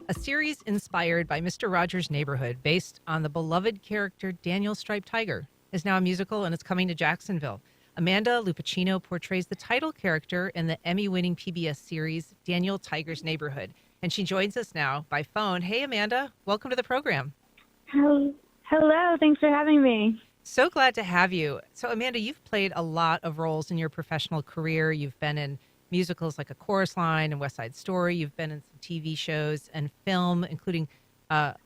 A series inspired by Mr. Rogers' Neighborhood, based on the beloved character Daniel Striped Tiger, is now a musical and it's coming to Jacksonville. Amanda Lupachinno portrays the title character in the Emmy-winning PBS series Daniel Tiger's Neighborhood, and she joins us now by phone. Hey, Amanda, welcome to the program. Hello, thanks for having me. So glad to have you. So, Amanda, you've played a lot of roles in your professional career. You've been in musicals like A Chorus Line and West Side Story. You've been in some TV shows and film, including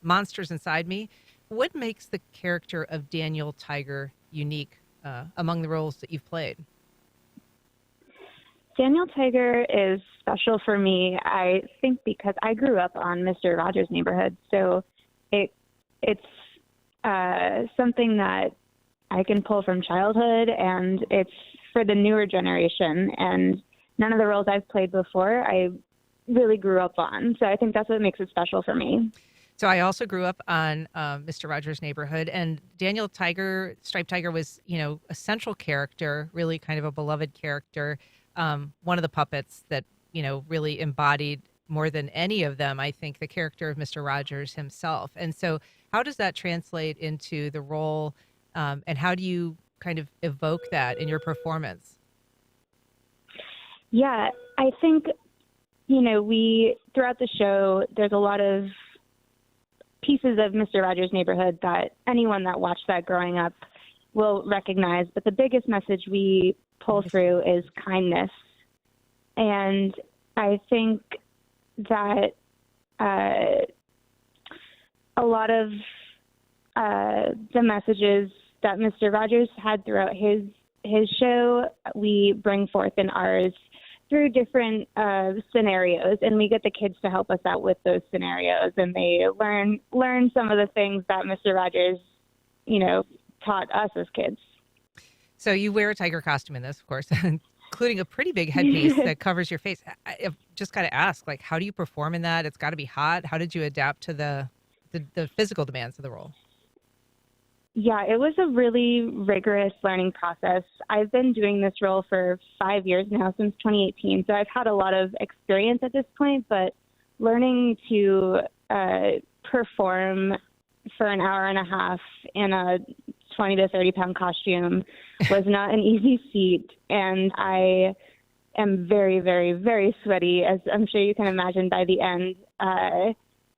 Monsters Inside Me. What makes the character of Daniel Tiger unique among the roles that you've played? Daniel Tiger is special for me, I think, because I grew up on Mr. Rogers' Neighborhood. So it's something that I can pull from childhood, and it's for the newer generation. And none of the roles I've played before, I really grew up on. So I think that's what makes it special for me. So I also grew up on Mr. Rogers' Neighborhood, and Daniel Tiger, Striped Tiger, was, a central character, really kind of a beloved character. One of the puppets that, really embodied more than any of them, I think, the character of Mr. Rogers himself. And so how does that translate into the role, and how do you kind of evoke that in your performance? Yeah, I think, throughout the show, there's a lot of pieces of Mr. Rogers' Neighborhood that anyone that watched that growing up will recognize. But the biggest message we pull through is kindness. And I think that a lot of the messages that Mr. Rogers had throughout his show, we bring forth in ours through different scenarios, and we get the kids to help us out with those scenarios, and they learn some of the things that Mr. Rogers, taught us as kids. So you wear a tiger costume in this, of course, including a pretty big headpiece that covers your face. I've just got to ask, how do you perform in that? It's got to be hot. How did you adapt to the physical demands of the role? Yeah, it was a really rigorous learning process. I've been doing this role for 5 years now, since 2018, so I've had a lot of experience at this point, but learning to perform for an hour and a half in a 20 to 30 pound costume was not an easy feat, and I am very, very, very sweaty, as I'm sure you can imagine by the end.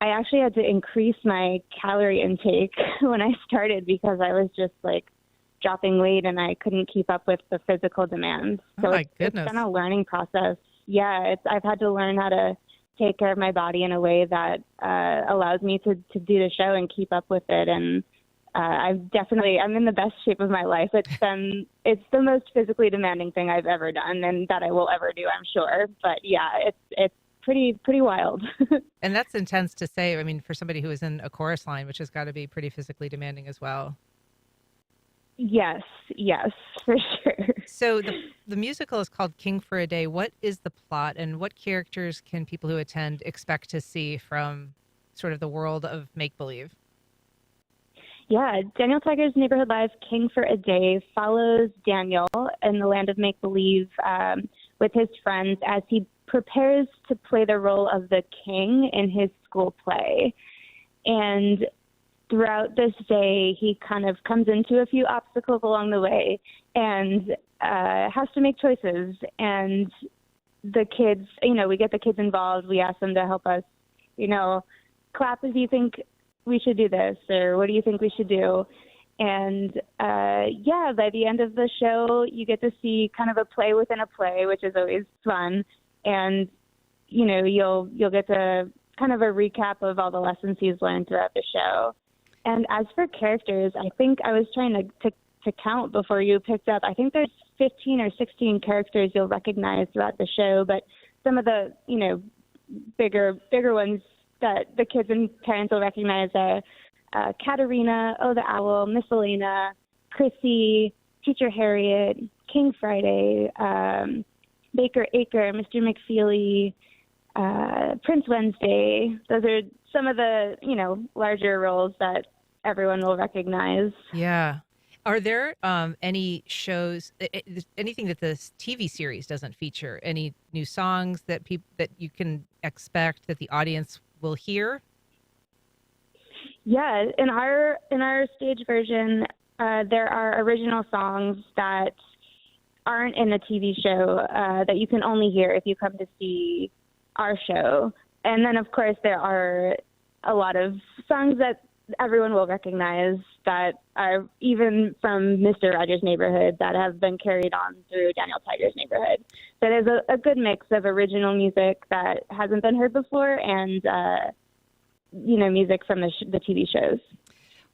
I actually had to increase my calorie intake when I started because I was just dropping weight and I couldn't keep up with the physical demands. So my goodness. It's been a learning process. Yeah, I've had to learn how to take care of my body in a way that allows me to do the show and keep up with it. And I'm in the best shape of my life. It's the most physically demanding thing I've ever done and that I will ever do, I'm sure. But yeah, it's pretty wild. And that's intense to say. I mean, for somebody who is in A Chorus Line, which has got to be pretty physically demanding as well. Yes, for sure. So the musical is called King for a Day. What is the plot, and what characters can people who attend expect to see from sort of the world of make-believe? Yeah, Daniel Tiger's Neighborhood Live, King for a Day, follows Daniel in the land of make-believe with his friends as he prepares to play the role of the king in his school play. And throughout this day, he kind of comes into a few obstacles along the way and has to make choices. And the kids, we get the kids involved. We ask them to help us, clap if you think we should do this, or what do you think we should do? And by the end of the show, you get to see kind of a play within a play, which is always fun. And, you'll get to kind of a recap of all the lessons he's learned throughout the show. And as for characters, I think I was trying to count before you picked up. I think there's 15 or 16 characters you'll recognize throughout the show, but some of the, bigger ones that the kids and parents will recognize are Katerina, Oh the Owl, Miss Elena, Chrissy, Teacher Harriet, King Friday, Baker Acre, Mr. McFeely, Prince Wednesday. Those are some of the, larger roles that everyone will recognize. Yeah. Are there any shows, anything that this TV series doesn't feature? Any new songs that you can expect that the audience will hear? Yeah, in our stage version, there are original songs that aren't in the TV show that you can only hear if you come to see our show. And then, of course, there are a lot of songs that everyone will recognize that are even from Mr. Rogers' Neighborhood that have been carried on through Daniel Tiger's Neighborhood. So there's a good mix of original music that hasn't been heard before and, music from the TV shows.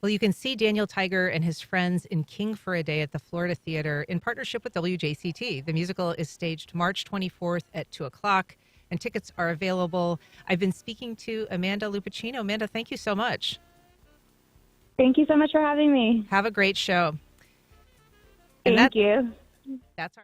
Well, you can see Daniel Tiger and his friends in King for a Day at the Florida Theater in partnership with WJCT. The musical is staged March 24th at 2 o'clock, and tickets are available. I've been speaking to Amanda Lupachinno. Amanda, thank you so much. Thank you so much for having me. Have a great show. Thank you. That's our